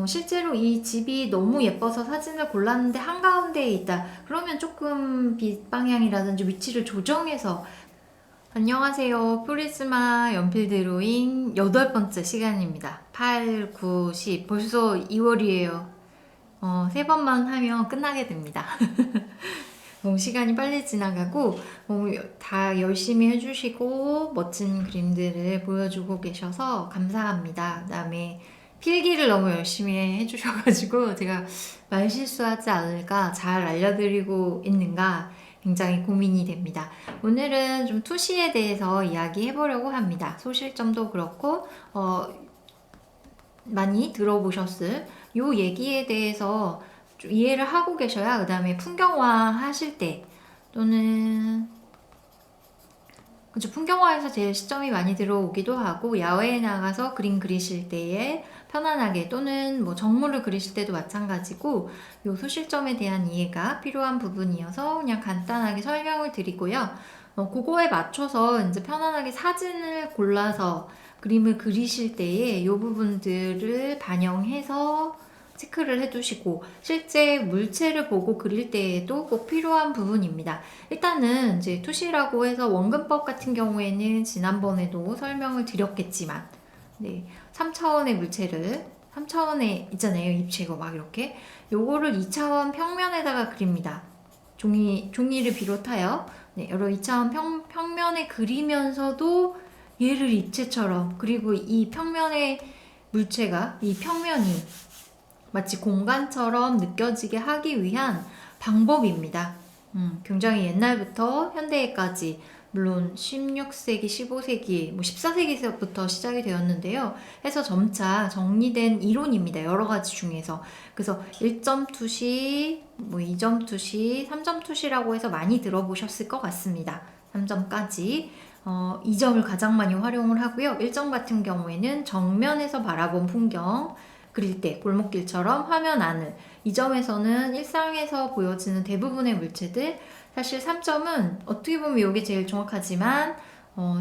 실제로 이 집이 너무 예뻐서 사진을 골랐는데 한가운데에 있다. 그러면 조금 빛 방향이라든지 위치를 조정해서. 안녕하세요. 프리즈마 연필 드로잉 8번째 시간입니다. 8, 9, 10. 벌써 2월이에요. 3번만 하면 끝나게 됩니다. 너무 시간이 빨리 지나가고 다 열심히 해주시고 멋진 그림들을 보여주고 계셔서 감사합니다. 그다음에 필기를 너무 열심히 해주셔가지고 제가 말실수하지 않을까, 잘 알려드리고 있는가 굉장히 고민이 됩니다. 오늘은 좀 투시에 대해서 이야기해보려고 합니다. 소실점도 그렇고 많이 들어보셨을 요 얘기에 대해서 좀 이해를 하고 계셔야 그 다음에 풍경화 하실 때 또는 그쵸, 풍경화에서 제일 시점이 많이 들어오기도 하고 야외에 나가서 그림 그리실 때에 편안하게 또는 뭐 정물을 그리실 때도 마찬가지고 요 소실점에 대한 이해가 필요한 부분이어서 그냥 간단하게 설명을 드리고요. 그거에 맞춰서 이제 편안하게 사진을 골라서 그림을 그리실 때에 요 부분들을 반영해서 체크를 해두시고 실제 물체를 보고 그릴 때에도 꼭 필요한 부분입니다. 일단은 이제 투시라고 해서 원근법 같은 경우에는 지난번에도 설명을 드렸겠지만 3차원의 물체를 3차원에 있잖아요. 입체고 막 이렇게 요거를 2차원 평면에다가 그립니다. 종이를 비롯하여 여러 2차원 평면에 그리면서도 얘를 입체처럼, 그리고 이 평면의 물체가 이 평면이 마치 공간처럼 느껴지게 하기 위한 방법입니다. 굉장히 옛날부터 현대에까지, 물론 16세기, 15세기, 14세기부터 시작이 되었는데요. 해서 점차 정리된 이론입니다. 여러 가지 중에서. 그래서 1점 투시, 2점 투시, 3점 투시라고 해서 많이 들어보셨을 것 같습니다. 3점까지. 2점을 가장 많이 활용을 하고요. 1점 같은 경우에는 정면에서 바라본 풍경, 그릴 때 골목길처럼 화면 안을, 이 점에서는 일상에서 보여지는 대부분의 물체들, 사실 3점은 어떻게 보면 이게 제일 정확하지만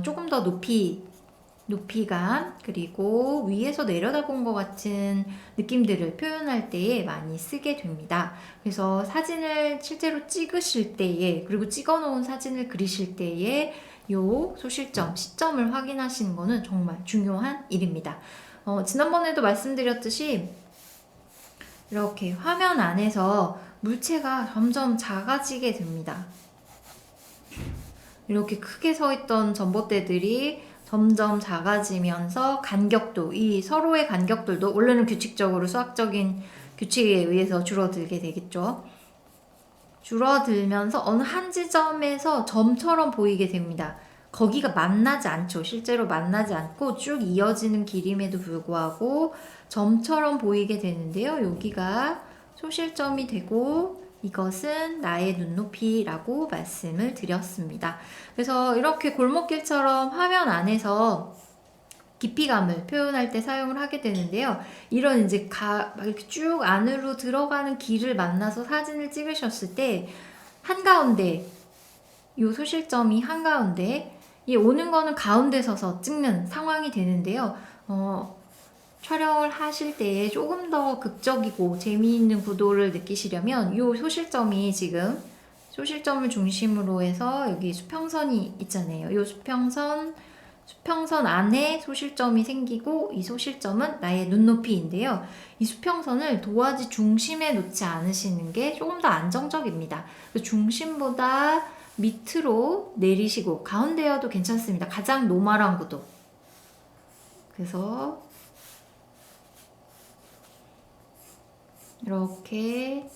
조금 더 높이감, 그리고 위에서 내려다본 것 같은 느낌들을 표현할 때에 많이 쓰게 됩니다. 그래서 사진을 실제로 찍으실 때에, 그리고 찍어놓은 사진을 그리실 때에 요 소실점, 시점을 확인하시는 것은 정말 중요한 일입니다. 지난번에도 말씀드렸듯이 이렇게 화면 안에서 물체가 점점 작아지게 됩니다. 이렇게 크게 서 있던 전봇대들이 점점 작아지면서 간격도, 이 서로의 간격들도 원래는 규칙적으로 수학적인 규칙에 의해서 줄어들게 되겠죠. 줄어들면서 어느 한 지점에서 점처럼 보이게 됩니다. 거기가 만나지 않죠. 실제로 만나지 않고 쭉 이어지는 길임에도 불구하고 점처럼 보이게 되는데요. 여기가 소실점이 되고 이것은 나의 눈높이라고 말씀을 드렸습니다. 그래서 이렇게 골목길처럼 화면 안에서 깊이감을 표현할 때 사용을 하게 되는데요. 이런 이제 막 이렇게 쭉 안으로 들어가는 길을 만나서 사진을 찍으셨을 때 한가운데, 요 소실점이 한가운데, 이 오는 거는 가운데 서서 찍는 상황이 되는데요. 촬영을 하실 때에 조금 더 극적이고 재미있는 구도를 느끼시려면 요 소실점이 지금 소실점을 중심으로 해서 여기 수평선이 있잖아요. 요 수평선 안에 소실점이 생기고 이 소실점은 나의 눈높이인데요. 이 수평선을 도화지 중심에 놓지 않으시는 게 조금 더 안정적입니다. 중심보다 밑으로 내리시고 가운데여도 괜찮습니다. 가장 노멀한 구도. 그래서 이렇게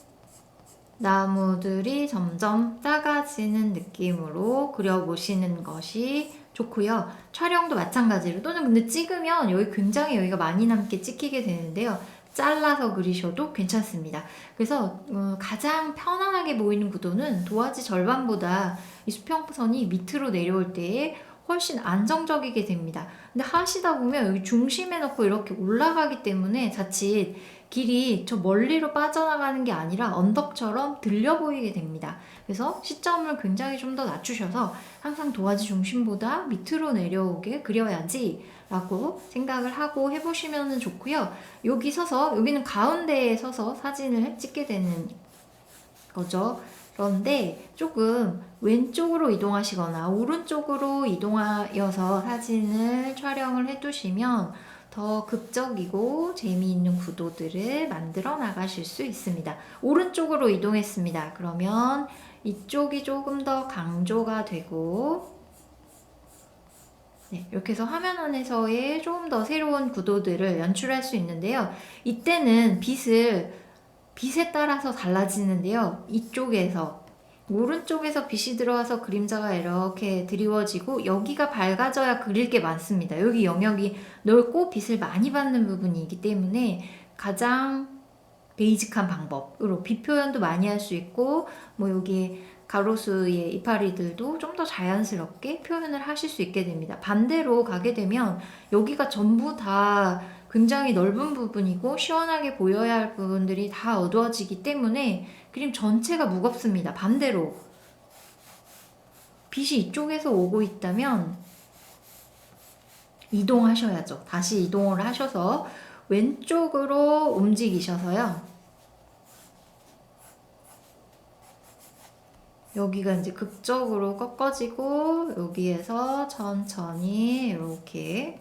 나무들이 점점 작아지는 느낌으로 그려보시는 것이 좋고요. 촬영도 마찬가지로, 또는 근데 찍으면 여기 굉장히 여기가 많이 남게 찍히게 되는데요. 잘라서 그리셔도 괜찮습니다. 그래서 가장 편안하게 보이는 구도는 도화지 절반보다 이 수평선이 밑으로 내려올 때에 훨씬 안정적이게 됩니다. 근데 하시다 보면 여기 중심에 놓고 이렇게 올라가기 때문에 자칫 길이 저 멀리로 빠져나가는 게 아니라 언덕처럼 들려 보이게 됩니다. 그래서 시점을 굉장히 좀 더 낮추셔서 항상 도화지 중심보다 밑으로 내려오게 그려야지 라고 생각을 하고 해보시면 좋고요. 여기 서서, 여기는 가운데에 서서 사진을 찍게 되는 거죠. 그런데 조금 왼쪽으로 이동하시거나 오른쪽으로 이동하여서 사진을 촬영을 해두시면 더 극적이고 재미있는 구도들을 만들어 나가실 수 있습니다. 오른쪽으로 이동했습니다. 그러면 이쪽이 조금 더 강조가 되고, 네, 이렇게 해서 화면 안에서의 조금 더 새로운 구도들을 연출할 수 있는데요. 이때는 빛에 따라서 달라지는데요. 이쪽에서 오른쪽에서 빛이 들어와서 그림자가 이렇게 드리워지고, 여기가 밝아져야 그릴 게 많습니다. 여기 영역이 넓고 빛을 많이 받는 부분이기 때문에 가장 베이직한 방법으로 빛 표현도 많이 할 수 있고, 뭐 여기 가로수의 이파리들도 좀 더 자연스럽게 표현을 하실 수 있게 됩니다. 반대로 가게 되면 여기가 전부 다 굉장히 넓은 부분이고 시원하게 보여야 할 부분들이 다 어두워지기 때문에 그림 전체가 무겁습니다. 반대로 빛이 이쪽에서 오고 있다면 이동하셔야죠. 다시 이동을 하셔서 왼쪽으로 움직이셔서요. 여기가 이제 극적으로 꺾어지고 여기에서 천천히 이렇게,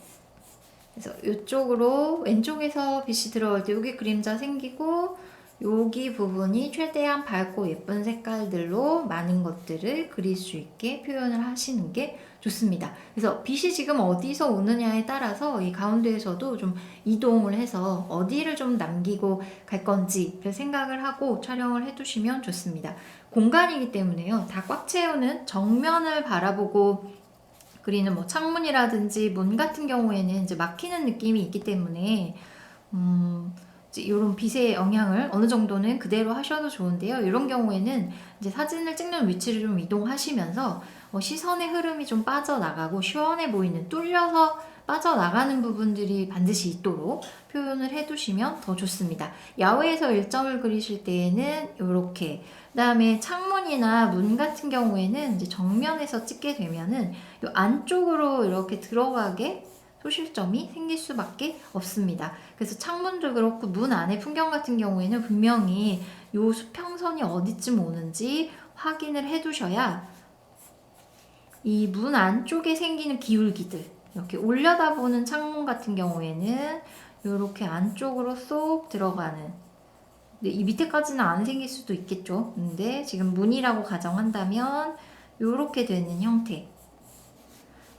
그래서 이쪽으로 왼쪽에서 빛이 들어올 때 여기 그림자 생기고, 여기 부분이 최대한 밝고 예쁜 색깔들로 많은 것들을 그릴 수 있게 표현을 하시는 게 좋습니다. 그래서 빛이 지금 어디서 오느냐에 따라서 이 가운데에서도 좀 이동을 해서 어디를 좀 남기고 갈 건지를 생각을 하고 촬영을 해두시면 좋습니다. 공간이기 때문에요. 다 꽉 채우는 정면을 바라보고 그리는 뭐 창문이라든지 문 같은 경우에는 이제 막히는 느낌이 있기 때문에 이런 빛의 영향을 어느 정도는 그대로 하셔도 좋은데요. 이런 경우에는 이제 사진을 찍는 위치를 좀 이동하시면서 시선의 흐름이 좀 빠져나가고 시원해 보이는, 뚫려서 빠져나가는 부분들이 반드시 있도록 표현을 해두시면 더 좋습니다. 야외에서 일정을 그리실 때에는 이렇게, 그 다음에 창문이나 문 같은 경우에는 이제 정면에서 찍게 되면은 이 안쪽으로 이렇게 들어가게 소실점이 생길 수밖에 없습니다. 그래서 창문도 그렇고 문 안의 풍경 같은 경우에는 분명히 이 수평선이 어디쯤 오는지 확인을 해두셔야 이 문 안쪽에 생기는 기울기들, 이렇게 올려다보는 창문 같은 경우에는 이렇게 안쪽으로 쏙 들어가는, 이 밑에까지는 안 생길 수도 있겠죠. 근데 지금 문이라고 가정한다면 이렇게 되는 형태.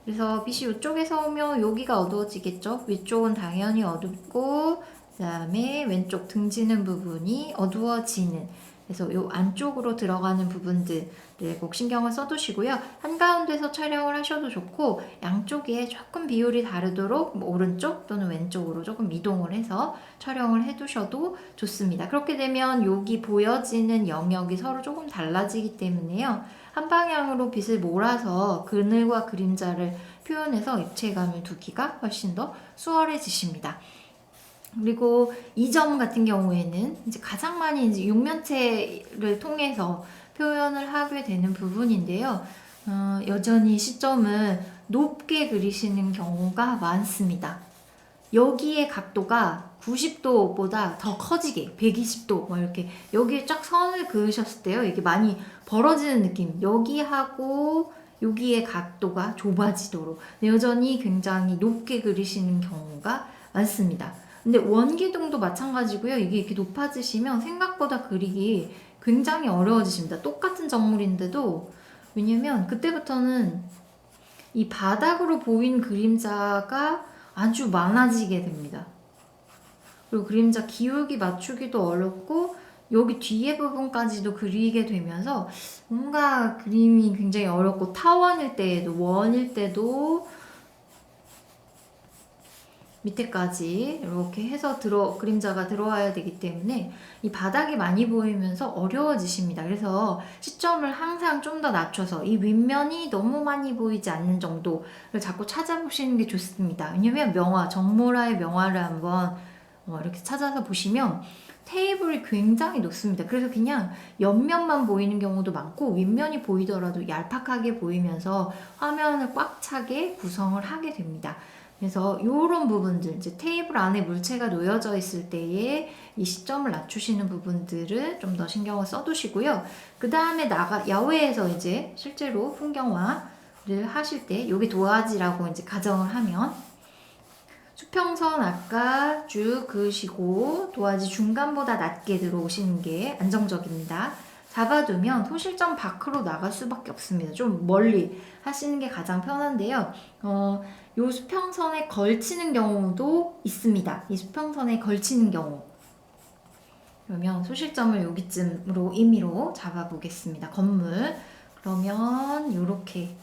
그래서 빛이 이쪽에서 오면 여기가 어두워지겠죠. 위쪽은 당연히 어둡고, 그 다음에 왼쪽 등지는 부분이 어두워지는, 그래서 이 안쪽으로 들어가는 부분들을 꼭 신경을 써두시고요. 한가운데서 촬영을 하셔도 좋고, 양쪽에 조금 비율이 다르도록 오른쪽 또는 왼쪽으로 조금 이동을 해서 촬영을 해두셔도 좋습니다. 그렇게 되면 여기 보여지는 영역이 서로 조금 달라지기 때문에요. 한 방향으로 빛을 몰아서 그늘과 그림자를 표현해서 입체감을 두기가 훨씬 더 수월해지십니다. 그리고 이 점 같은 경우에는 이제 가장 많이 이제 육면체를 통해서 표현을 하게 되는 부분인데요. 여전히 시점을 높게 그리시는 경우가 많습니다. 여기의 각도가 90도보다 더 커지게 120도 뭐 이렇게 여기에 쫙 선을 그으셨을 때요, 이게 많이 벌어지는 느낌, 여기하고 여기의 각도가 좁아지도록 여전히 굉장히 높게 그리시는 경우가 많습니다. 근데 원기둥도 마찬가지고요. 이게 이렇게 높아지시면 생각보다 그리기 굉장히 어려워지십니다. 똑같은 정물인데도, 왜냐면 그때부터는 이 바닥으로 보이는 그림자가 아주 많아지게 됩니다. 그리고 그림자 기울기 맞추기도 어렵고 여기 뒤에 부분까지도 그리게 되면서 뭔가 그림이 굉장히 어렵고, 타원일 때에도 원일 때도 밑에까지 이렇게 해서 그림자가 들어와야 되기 때문에 이 바닥이 많이 보이면서 어려워지십니다. 그래서 시점을 항상 좀 더 낮춰서 이 윗면이 너무 많이 보이지 않는 정도를 자꾸 찾아보시는 게 좋습니다. 왜냐면 정모라의 명화를 한번 이렇게 찾아서 보시면 테이블이 굉장히 높습니다. 그래서 그냥 옆면만 보이는 경우도 많고 윗면이 보이더라도 얄팍하게 보이면서 화면을 꽉 차게 구성을 하게 됩니다. 그래서 이런 부분들, 이제 테이블 안에 물체가 놓여져 있을 때에 이 시점을 낮추시는 부분들을 좀 더 신경을 써두시고요. 그 다음에 야외에서 이제 실제로 풍경화를 하실 때, 여기 도화지라고 이제 가정을 하면, 수평선 아까 쭉 그으시고 도화지 중간보다 낮게 들어오시는 게 안정적입니다. 잡아두면 소실점 밖으로 나갈 수밖에 없습니다. 좀 멀리 하시는 게 가장 편한데요. 요 수평선에 걸치는 경우도 있습니다. 이 수평선에 걸치는 경우. 그러면 소실점을 여기쯤으로 임의로 잡아보겠습니다. 건물. 그러면 이렇게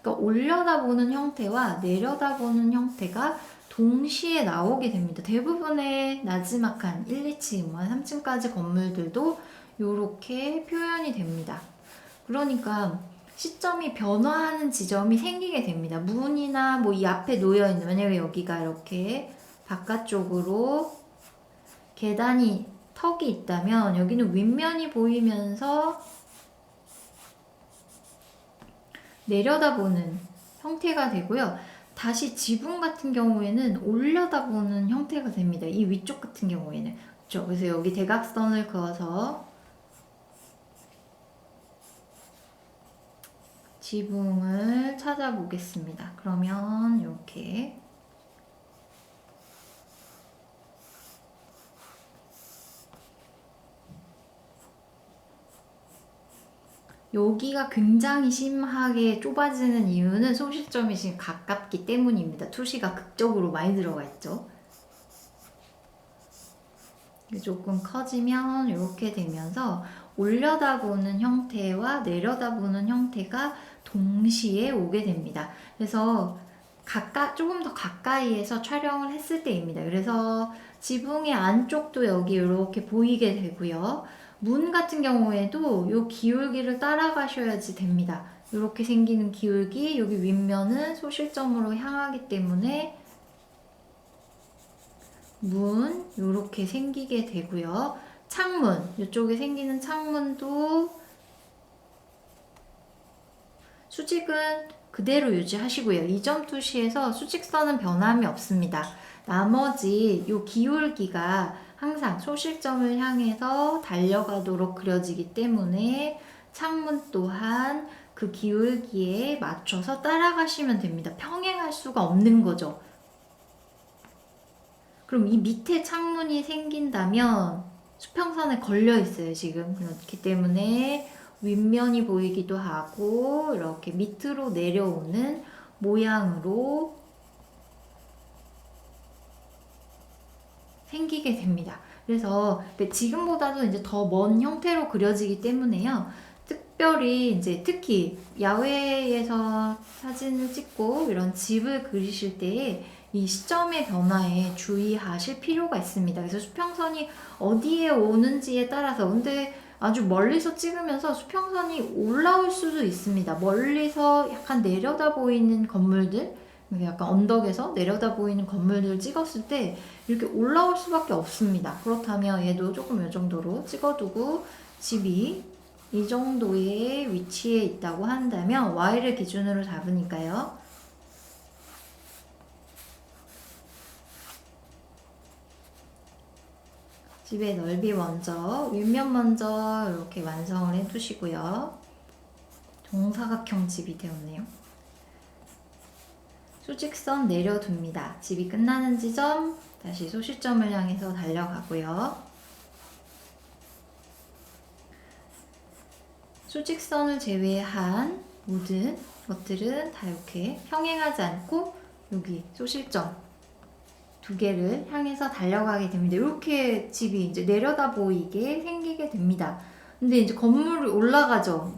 그러니까 올려다보는 형태와 내려다보는 형태가 동시에 나오게 됩니다. 대부분의 나지막한 1, 2층, 3층까지 건물들도 이렇게 표현이 됩니다. 그러니까 시점이 변화하는 지점이 생기게 됩니다. 문이나 뭐 이 앞에 놓여있는, 만약에 여기가 이렇게 바깥쪽으로 계단이 턱이 있다면 여기는 윗면이 보이면서 내려다보는 형태가 되고요. 다시 지붕 같은 경우에는 올려다보는 형태가 됩니다. 이 위쪽 같은 경우에는. 그렇죠? 그래서 여기 대각선을 그어서 지붕을 찾아보겠습니다. 그러면 이렇게 여기가 굉장히 심하게 좁아지는 이유는 소실점이 지금 가깝기 때문입니다. 투시가 극적으로 많이 들어가 있죠. 조금 커지면 이렇게 되면서 올려다보는 형태와 내려다보는 형태가 동시에 오게 됩니다. 그래서 조금 더 가까이에서 촬영을 했을 때입니다. 그래서 지붕의 안쪽도 여기 이렇게 보이게 되고요. 문 같은 경우에도 이 기울기를 따라가셔야지 됩니다. 이렇게 생기는 기울기, 여기 윗면은 소실점으로 향하기 때문에 문 이렇게 생기게 되고요. 창문, 이쪽에 생기는 창문도 수직은 그대로 유지하시고요. 이점 투시에서 수직선은 변함이 없습니다. 나머지 이 기울기가 항상 소실점을 향해서 달려가도록 그려지기 때문에 창문 또한 그 기울기에 맞춰서 따라가시면 됩니다. 평행할 수가 없는 거죠. 그럼 이 밑에 창문이 생긴다면 수평선에 걸려 있어요, 지금. 그렇기 때문에 윗면이 보이기도 하고 이렇게 밑으로 내려오는 모양으로 생기게 됩니다. 그래서 지금보다도 이제 더 먼 형태로 그려지기 때문에요. 특별히 이제 특히 야외에서 사진을 찍고 이런 집을 그리실 때에 이 시점의 변화에 주의하실 필요가 있습니다. 그래서 수평선이 어디에 오는지에 따라서, 근데 아주 멀리서 찍으면서 수평선이 올라올 수도 있습니다. 멀리서 약간 내려다 보이는 건물들, 약간 언덕에서 내려다 보이는 건물들을 찍었을 때 이렇게 올라올 수밖에 없습니다. 그렇다면 얘도 조금 이 정도로 찍어두고 집이 이 정도의 위치에 있다고 한다면 Y를 기준으로 잡으니까요. 집의 넓이 먼저, 윗면 먼저 이렇게 완성을 해두시고요. 정사각형 집이 되었네요. 수직선 내려둡니다. 집이 끝나는 지점, 다시 소실점을 향해서 달려가고요. 수직선을 제외한 모든 것들은 다 이렇게 평행하지 않고 여기 소실점 두 개를 향해서 달려가게 됩니다. 이렇게 집이 이제 내려다 보이게 생기게 됩니다. 근데 이제 건물이 올라가죠.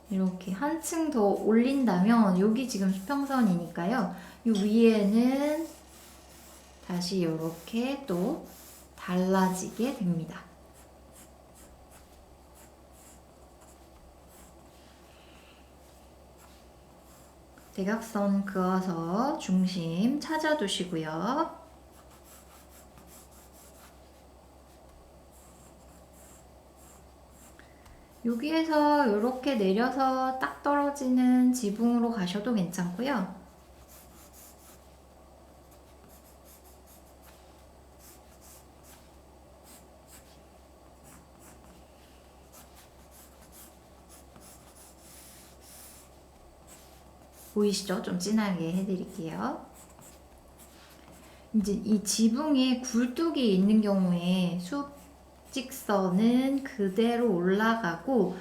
이렇게 한층 더 올린다면 여기 지금 수평선이니까요. 이 위에는 다시 이렇게 또 달라지게 됩니다. 대각선 그어서 중심 찾아두시고요. 여기에서 이렇게 내려서 딱 떨어지는 지붕으로 가셔도 괜찮고요. 보이시죠? 좀 진하게 해드릴게요. 이제 이 지붕에 굴뚝이 있는 경우에 숲 직선은 그대로 올라가고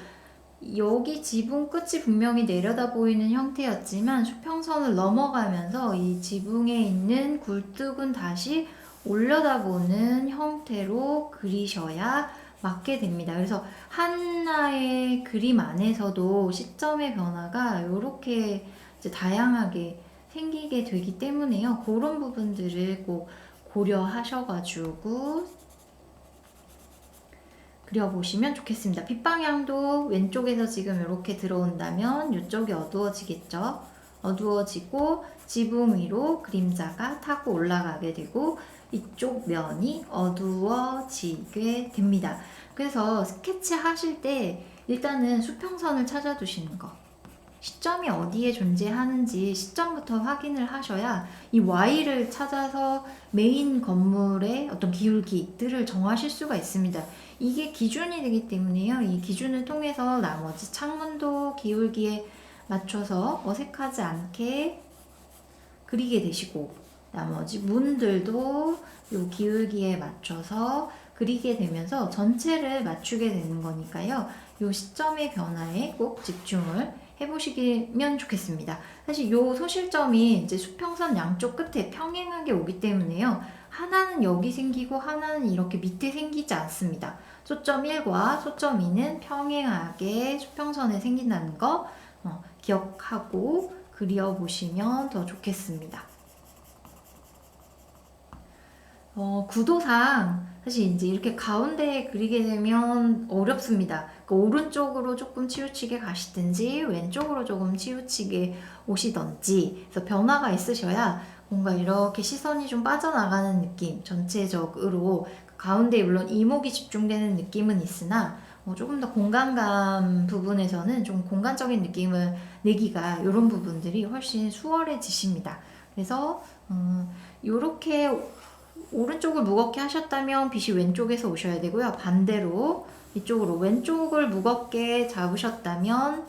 여기 지붕 끝이 분명히 내려다 보이는 형태였지만 수평선을 넘어가면서 이 지붕에 있는 굴뚝은 다시 올려다보는 형태로 그리셔야 맞게 됩니다. 그래서 하나의 그림 안에서도 시점의 변화가 이렇게 이제 다양하게 생기게 되기 때문에요. 그런 부분들을 꼭 고려하셔가지고 그려보시면 좋겠습니다. 빛 방향도 왼쪽에서 지금 이렇게 들어온다면 이쪽이 어두워지겠죠. 어두워지고 지붕 위로 그림자가 타고 올라가게 되고 이쪽 면이 어두워지게 됩니다. 그래서 스케치 하실 때 일단은 수평선을 찾아두시는 거. 시점이 어디에 존재하는지 시점부터 확인을 하셔야 이 Y를 찾아서 메인 건물의 어떤 기울기들을 정하실 수가 있습니다. 이게 기준이 되기 때문에요. 이 기준을 통해서 나머지 창문도 기울기에 맞춰서 어색하지 않게 그리게 되시고 나머지 문들도 이 기울기에 맞춰서 그리게 되면서 전체를 맞추게 되는 거니까요. 이 시점의 변화에 꼭 집중을 해보시면 좋겠습니다. 사실 이 소실점이 이제 수평선 양쪽 끝에 평행하게 오기 때문에요. 하나는 여기 생기고 하나는 이렇게 밑에 생기지 않습니다. 소점 1과 소점 2는 평행하게 수평선에 생긴다는 거 기억하고 그려보시면 더 좋겠습니다. 구도상 사실 이제 이렇게 가운데에 그리게 되면 어렵습니다. 그러니까 오른쪽으로 조금 치우치게 가시든지 왼쪽으로 조금 치우치게 오시든지 그래서 변화가 있으셔야 뭔가 이렇게 시선이 좀 빠져나가는 느낌 전체적으로 가운데에 물론 이목이 집중되는 느낌은 있으나 조금 더 공간감 부분에서는 좀 공간적인 느낌을 내기가 이런 부분들이 훨씬 수월해지십니다. 그래서 이렇게 오른쪽을 무겁게 하셨다면 빛이 왼쪽에서 오셔야 되고요. 반대로 이쪽으로 왼쪽을 무겁게 잡으셨다면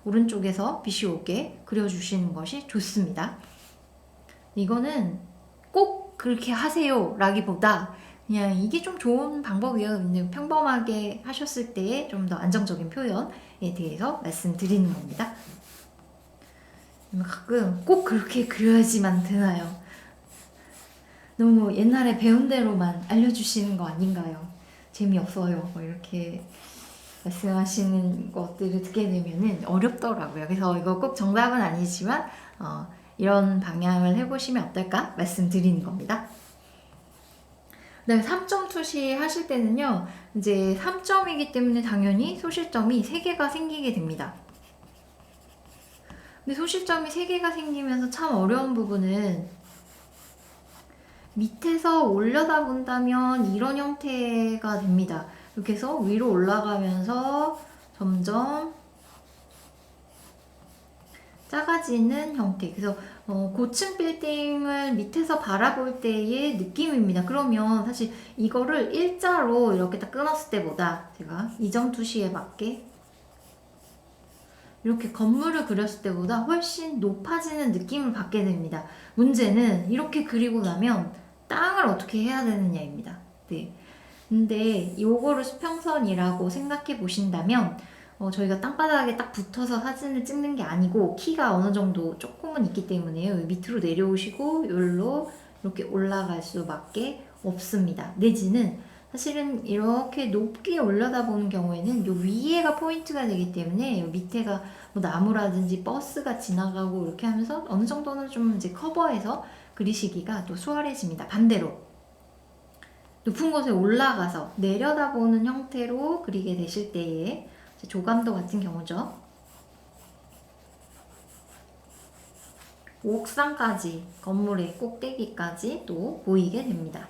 오른쪽에서 빛이 오게 그려주시는 것이 좋습니다. 이거는 꼭 그렇게 하세요 라기보다 그냥 이게 좀 좋은 방법이에요. 평범하게 하셨을 때 좀 더 안정적인 표현에 대해서 말씀드리는 겁니다. 가끔 꼭 그렇게 그려야지만 되나요? 너무 옛날에 배운 대로만 알려주시는 거 아닌가요? 재미없어요. 이렇게 말씀하시는 것들을 듣게 되면은 어렵더라고요. 그래서 이거 꼭 정답은 아니지만 이런 방향을 해보시면 어떨까 말씀드리는 겁니다. 네, 3점 투시 하실 때는요, 이제 3점이기 때문에 당연히 소실점이 3개가 생기게 됩니다. 근데 소실점이 3개가 생기면서 참 어려운 부분은 밑에서 올려다 본다면 이런 형태가 됩니다. 이렇게 해서 위로 올라가면서 점점 작아지는 형태. 그래서 고층 빌딩을 밑에서 바라볼 때의 느낌입니다. 그러면 사실 이거를 일자로 이렇게 딱 끊었을 때보다 제가 이점 투시에 맞게 이렇게 건물을 그렸을 때보다 훨씬 높아지는 느낌을 받게 됩니다. 문제는 이렇게 그리고 나면 땅을 어떻게 해야 되느냐입니다. 네. 근데 요거를 수평선이라고 생각해 보신다면 저희가 땅바닥에 딱 붙어서 사진을 찍는 게 아니고 키가 어느 정도 조금은 있기 때문에요. 밑으로 내려오시고 여기로 이렇게 올라갈 수밖에 없습니다. 내지는 사실은 이렇게 높게 올려다보는 경우에는 요 위에가 포인트가 되기 때문에 요 밑에가 뭐 나무라든지 버스가 지나가고 이렇게 하면서 어느 정도는 좀 이제 커버해서 그리시기가 또 수월해집니다. 반대로 높은 곳에 올라가서 내려다보는 형태로 그리게 되실 때에 조감도 같은 경우죠. 옥상까지 건물의 꼭대기까지 또 보이게 됩니다.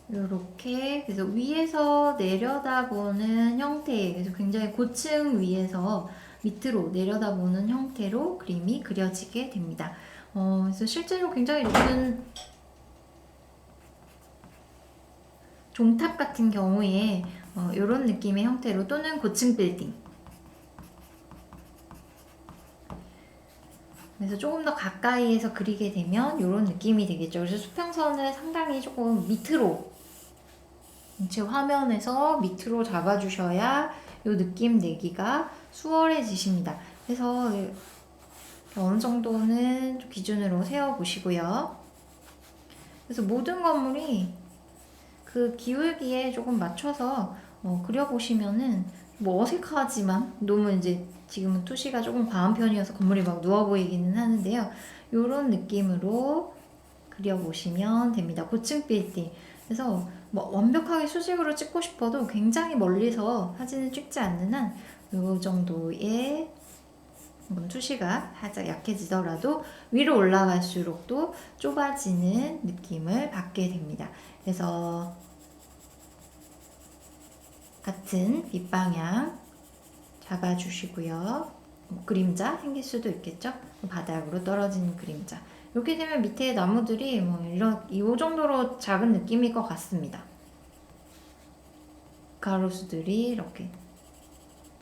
이렇게 그래서 위에서 내려다보는 형태, 그래서 굉장히 고층 위에서 밑으로 내려다보는 형태로 그림이 그려지게 됩니다. 그래서 실제로 굉장히 높은 종탑 같은 경우에 이런 느낌의 형태로 또는 고층 빌딩, 그래서 조금 더 가까이에서 그리게 되면 이런 느낌이 되겠죠. 그래서 수평선을 상당히 조금 밑으로, 전체 화면에서 밑으로 잡아주셔야 이 느낌 내기가 수월해지십니다. 그래서 어느 정도는 기준으로 세워보시고요. 그래서 모든 건물이 그 기울기에 조금 맞춰서 그려보시면은 뭐 어색하지만 너무 이제 지금은 투시가 조금 과한 편이어서 건물이 막 누워 보이기는 하는데요. 이런 느낌으로 그려보시면 됩니다. 고층 빌딩. 그래서 뭐 완벽하게 수직으로 찍고 싶어도 굉장히 멀리서 사진을 찍지 않는 한 이 정도의 투시가 살짝 약해지더라도 위로 올라갈수록 또 좁아지는 느낌을 받게 됩니다. 그래서 같은 빛방향 잡아주시고요. 그림자 생길 수도 있겠죠? 바닥으로 떨어지는 그림자. 이렇게 되면 밑에 나무들이 이 정도로 작은 느낌일 것 같습니다. 가로수들이 이렇게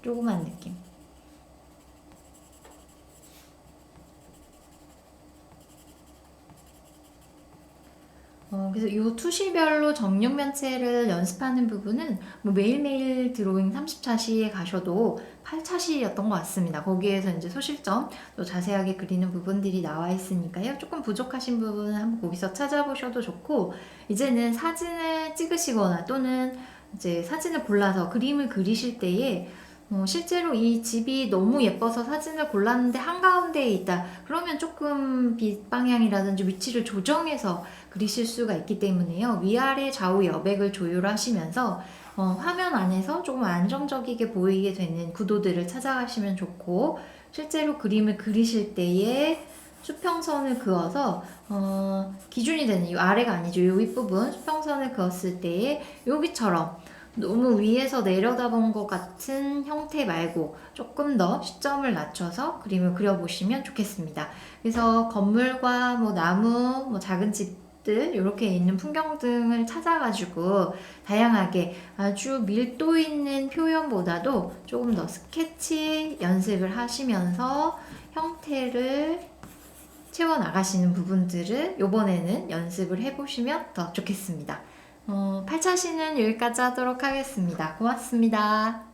조그만 느낌. 그래서 이 투시별로 정육 면체를 연습하는 부분은 매일매일 드로잉 30차시에 가셔도 8차시였던 것 같습니다. 거기에서 이제 소실점 또 자세하게 그리는 부분들이 나와 있으니까요. 조금 부족하신 부분은 한번 거기서 찾아보셔도 좋고, 이제는 사진을 찍으시거나 또는 이제 사진을 골라서 그림을 그리실 때에 실제로 이 집이 너무 예뻐서 사진을 골랐는데 한가운데에 있다. 그러면 조금 빛 방향이라든지 위치를 조정해서 그리실 수가 있기 때문에요. 위아래 좌우 여백을 조율하시면서 화면 안에서 조금 안정적이게 보이게 되는 구도들을 찾아가시면 좋고, 실제로 그림을 그리실 때에 수평선을 그어서 기준이 되는 이 아래가 아니죠. 이 윗부분 수평선을 그었을 때에 여기처럼 너무 위에서 내려다본 것 같은 형태 말고 조금 더 시점을 낮춰서 그림을 그려보시면 좋겠습니다. 그래서 건물과 나무, 작은 집들 이렇게 있는 풍경 등을 찾아가지고 다양하게 아주 밀도 있는 표현보다도 조금 더 스케치 연습을 하시면서 형태를 채워 나가시는 부분들을 이번에는 연습을 해보시면 더 좋겠습니다. 8차시는 여기까지 하도록 하겠습니다. 고맙습니다.